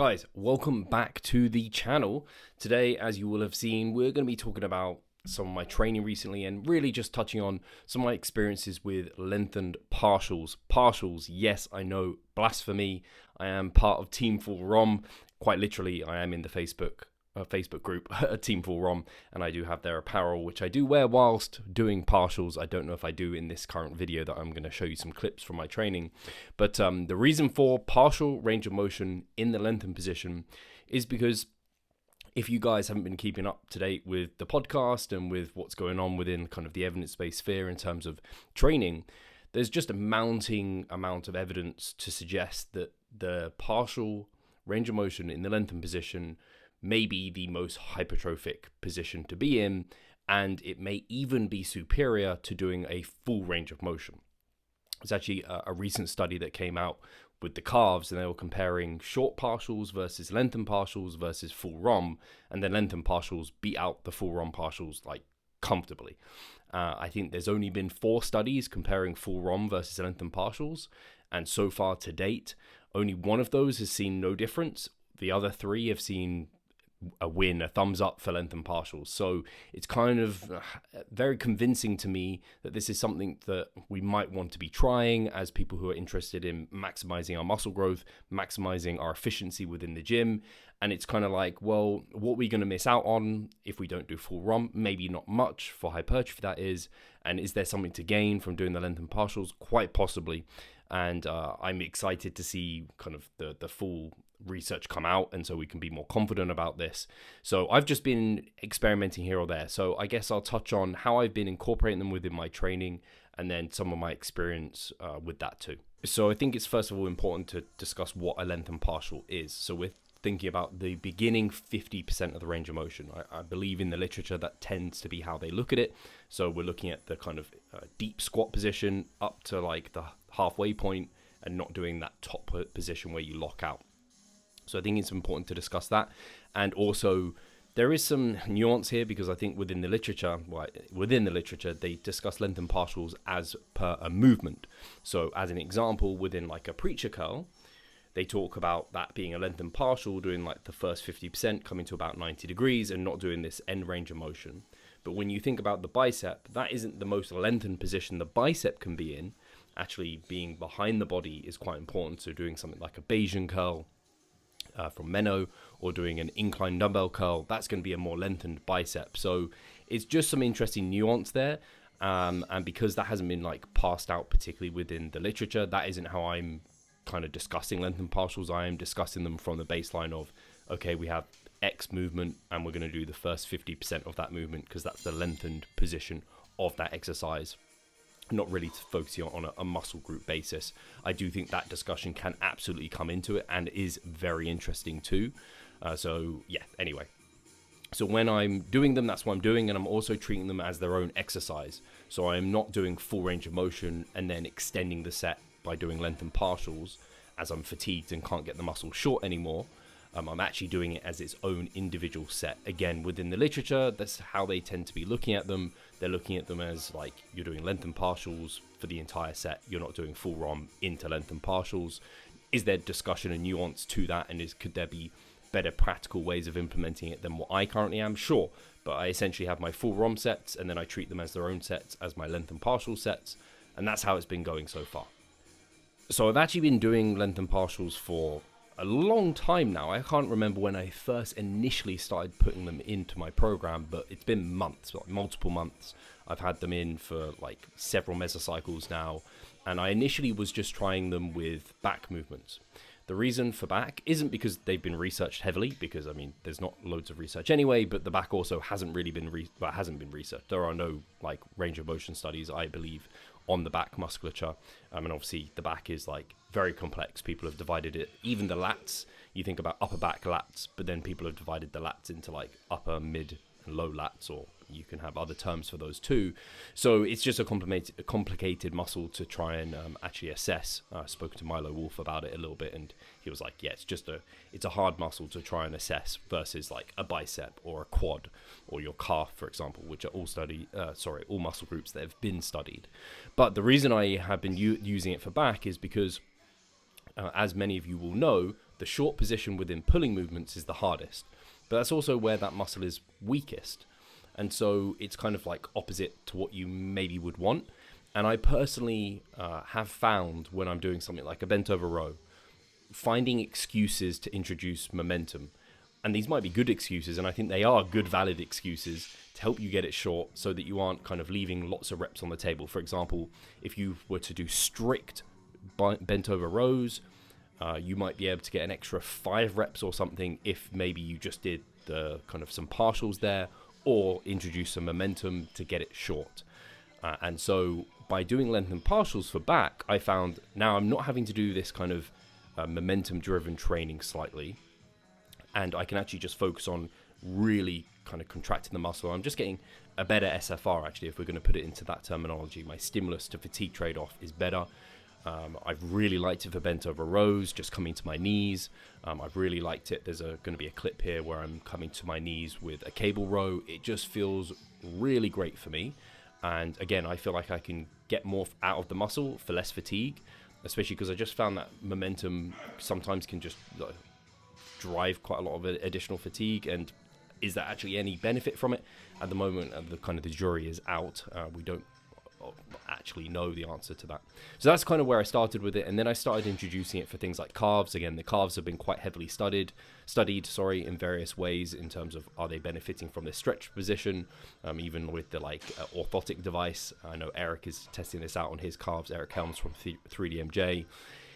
Guys, welcome back to the channel. Today, as you will have seen, we're going to be talking about some of my training recently and really just touching on some of my experiences with lengthened partials. Partials, yes, I know, blasphemy. I am part of Team Full ROM. Quite literally, I am in the Facebook group, Team Full ROM, and I do have their apparel, which I do wear whilst doing partials. I don't know if I do in this current video that I'm going to show you some clips from my training. But the reason for partial range of motion in the lengthened position is because if you guys haven't been keeping up to date with the podcast and with what's going on within kind of the evidence-based sphere in terms of training, there's just a mounting amount of evidence to suggest that the partial range of motion in the lengthened position may be the most hypertrophic position to be in, and it may even be superior to doing a full range of motion. It's actually a recent study that came out with the calves, and they were comparing short partials versus lengthened partials versus full ROM, and the lengthened partials beat out the full ROM partials like comfortably. I think there's only been 4 studies comparing full ROM versus lengthened partials, and so far to date, only one of those has seen no difference. The other 3 have seen a win, a thumbs up for lengthened partials. So it's kind of very convincing to me that this is something that we might want to be trying as people who are interested in maximizing our muscle growth, maximizing our efficiency within the gym. And it's kind of like, well, what are we going to miss out on if we don't do full ROM? Maybe not much for hypertrophy, that is. And is there something to gain from doing the lengthened partials? Quite possibly. And I'm excited to see kind of the full research come out, and so we can be more confident about this. So I've just been experimenting here or there. So I guess I'll touch on how I've been incorporating them within my training and then some of my experience with that too. So I think it's first of all important to discuss what a lengthened partial is. So we're thinking about the beginning 50% of the range of motion. I believe in the literature that tends to be how they look at it. So we're looking at the kind of deep squat position up to like the halfway point and not doing that top position where you lock out. So I think it's important to discuss that. And also there is some nuance here because I think within the literature, they discuss lengthened partials as per a movement. So as an example, within like a preacher curl, they talk about that being a lengthened partial, doing like the first 50% coming to about 90 degrees and not doing this end range of motion. But when you think about the bicep, that isn't the most lengthened position the bicep can be in. Actually being behind the body is quite important. So doing something like a Bayesian curl from Menno, or doing an incline dumbbell curl, that's going to be a more lengthened bicep. So it's just some interesting nuance there. And because that hasn't been like passed out particularly within the literature, that isn't how I'm kind of discussing lengthened partials. I am discussing them from the baseline of, okay, we have X movement and we're going to do the first 50% of that movement because that's the lengthened position of that exercise. Not really focusing on a muscle group basis. I do think that discussion can absolutely come into it and is very interesting too. So yeah, anyway. So when I'm doing them, that's what I'm doing, and I'm also treating them as their own exercise. So I am not doing full range of motion and then extending the set by doing lengthened partials as I'm fatigued and can't get the muscle short anymore. I'm actually doing it as its own individual set. Again, within the literature, that's how they tend to be looking at them. They're looking at them as like you're doing lengthened partials for the entire set. You're not doing full ROM into lengthened partials. Is there discussion and nuance to that? And could there be better practical ways of implementing it than what I currently am? Sure. But I essentially have my full ROM sets and then I treat them as their own sets as my lengthened partial sets. And that's how it's been going so far. So I've actually been doing lengthened partials for a long time now. I can't remember when I first initially started putting them into my program, but it's been months, like multiple months. I've had them in for like several mesocycles now, and I initially was just trying them with back movements. The reason for back isn't because they've been researched heavily, because I mean there's not loads of research anyway, but the back also hasn't really been researched. There are no like range of motion studies, I believe, on the back musculature. And obviously the back is like very complex. People have divided it, even the lats, you think about upper back lats, but then people have divided the lats into like upper, mid and low lats, or you can have other terms for those too. So it's just a complicated muscle to try and actually assess. I spoke to Milo Wolf about it a little bit, and he was like, yeah, it's a hard muscle to try and assess versus like a bicep or a quad or your calf, for example, which are all muscle groups that have been studied. But the reason I have been using it for back is because as many of you will know, the short position within pulling movements is the hardest, but that's also where that muscle is weakest. And so it's kind of like opposite to what you maybe would want. And I personally have found when I'm doing something like a bent over row, finding excuses to introduce momentum. And these might be good excuses, and I think they are good, valid excuses to help you get it short so that you aren't kind of leaving lots of reps on the table. For example, if you were to do strict bent over rows, you might be able to get an extra 5 reps or something if maybe you just did the kind of some partials there, or introduce some momentum to get it short. And so by doing lengthened partials for back, I found now I'm not having to do this kind of momentum driven training slightly, and I can actually just focus on really kind of contracting the muscle. I'm just getting a better SFR, actually, if we're going to put it into that terminology. My stimulus to fatigue trade-off is better. I've really liked it for bent over rows, just coming to my knees. I've really liked it. There's going to be a clip here where I'm coming to my knees with a cable row. It just feels really great for me. And again, I feel like I can get more out of the muscle for less fatigue, especially because I just found that momentum sometimes can just drive quite a lot of additional fatigue. And is there actually any benefit from it? At the moment, the jury is out. We don't actually know the answer to that. So that's kind of where I started with it, and then I started introducing it for things like calves. Again, the calves have been quite heavily studied in various ways in terms of, are they benefiting from this stretch position, even with the orthotic device. I know Eric is testing this out on his calves. Eric Helms from 3DMJ.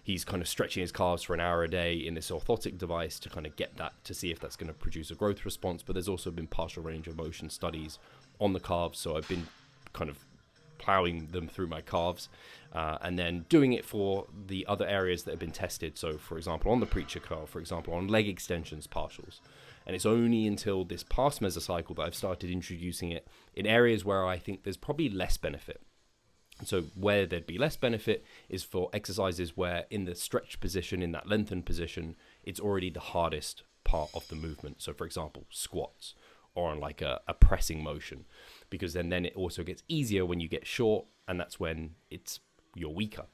He's kind of stretching his calves for an hour a day in this orthotic device to kind of get that, to see if that's going to produce a growth response. But there's also been partial range of motion studies on the calves, so I've been kind of plowing them through my calves, and then doing it for the other areas that have been tested. So for example, on the preacher curl, for example, on leg extensions partials. And it's only until this past mesocycle that I've started introducing it in areas where I think there's probably less benefit. So where there'd be less benefit is for exercises where in the stretch position, in that lengthened position, it's already the hardest part of the movement. So for example, squats, or on like a pressing motion, because then it also gets easier when you get short, and that's when you're weaker.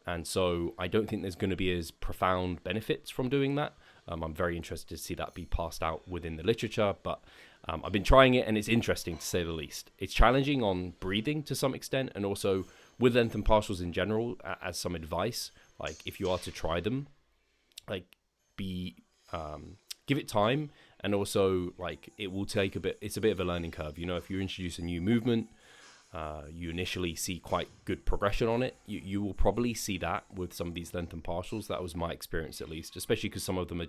And so I don't think there's going to be as profound benefits from doing that. I'm very interested to see that be passed out within the literature, but I've been trying it, and it's interesting to say the least. It's challenging on breathing to some extent, and also with lengthened partials in general, as some advice, like if you are to try them, give it time. And also, it will take it's a bit of a learning curve. If you introduce a new movement, you initially see quite good progression on it. You will probably see that with some of these lengthened partials. That was my experience, at least, especially because some of them are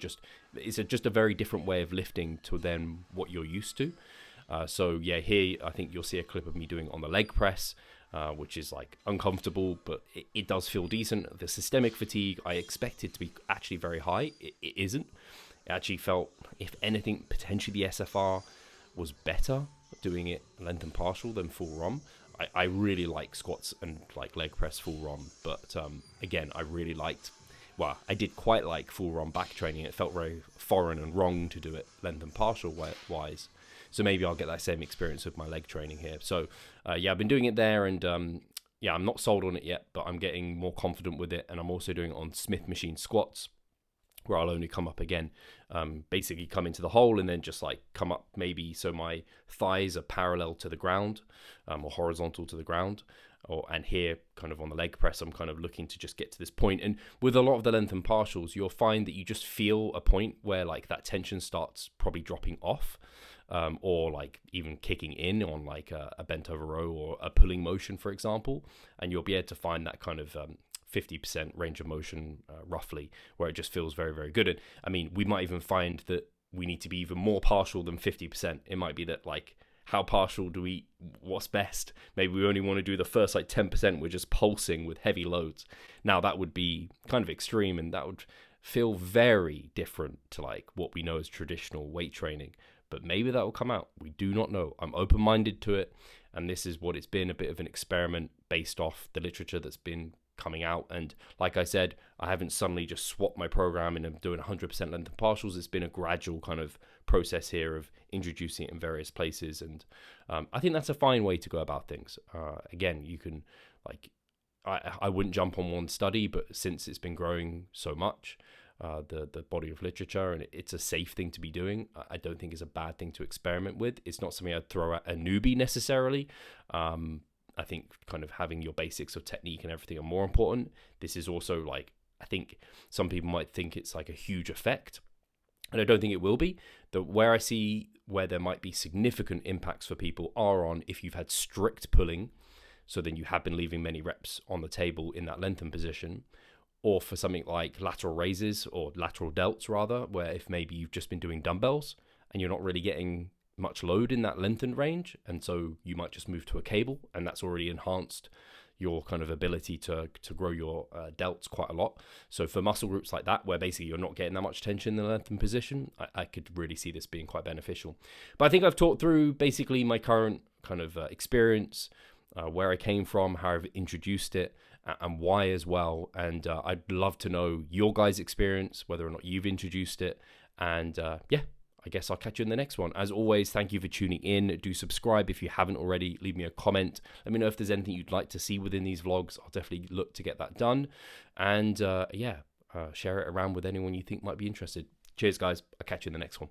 it's just a very different way of lifting to then what you're used to. So yeah, here I think you'll see a clip of me doing it on the leg press, which is uncomfortable, but it does feel decent. The systemic fatigue, I expect it to be actually very high. It isn't. It actually felt, if anything, potentially the SFR was better doing it lengthened partial than full ROM. I really like squats and leg press full ROM, but again, I did quite like full ROM back training. It felt very foreign and wrong to do it lengthened partial wise. So maybe I'll get that same experience with my leg training here. So I've been doing it there, and I'm not sold on it yet, but I'm getting more confident with it. And I'm also doing it on Smith machine squats, where I'll only come up again, basically come into the hole and then just come up maybe so my thighs are parallel to the ground, or horizontal to the ground. And here, kind of on the leg press, I'm kind of looking to just get to this point. And with a lot of the lengthened partials, you'll find that you just feel a point where that tension starts probably dropping off, or even kicking in on a bent over row or a pulling motion, for example. And you'll be able to find that kind of 50% range of motion, roughly, where it just feels very, very good. And I mean, we might even find that we need to be even more partial than 50%. It might be that how partial what's best? Maybe we only want to do the first 10%. We're just pulsing with heavy loads. Now that would be kind of extreme, and that would feel very different to what we know as traditional weight training. But maybe that will come out. We do not know. I'm open-minded to it, and this is what it's been, a bit of an experiment based off the literature that's been coming out. And like I said, I haven't suddenly just swapped my program and I'm doing 100% lengthened partials. It's been a gradual kind of process here of introducing it in various places, and I think that's a fine way to go about things. Again, you can I wouldn't jump on one study, but since it's been growing so much, the body of literature, and it's a safe thing to be doing. I don't think it's a bad thing to experiment with. It's not something I'd throw at a newbie necessarily. I think kind of having your basics of technique and everything are more important. This is also like, I think some people might think it's like a huge effect, and I don't think it will be. Where I see where there might be significant impacts for people are on if you've had strict pulling, so then you have been leaving many reps on the table in that lengthened position, or for something like lateral raises or lateral delts rather, where if maybe you've just been doing dumbbells and you're not really getting much load in that lengthened range, and so you might just move to a cable, and that's already enhanced your kind of ability to grow your delts quite a lot. So for muscle groups like that, where basically you're not getting that much tension in the lengthened position, I could really see this being quite beneficial. But I think I've talked through basically my current kind of experience, where I came from, how I've introduced it, and why as well. And I'd love to know your guys' experience, whether or not you've introduced it. And I guess I'll catch you in the next one. As always, thank you for tuning in. Do subscribe if you haven't already. Leave me a comment. Let me know if there's anything you'd like to see within these vlogs. I'll definitely look to get that done. And share it around with anyone you think might be interested. Cheers, guys. I'll catch you in the next one.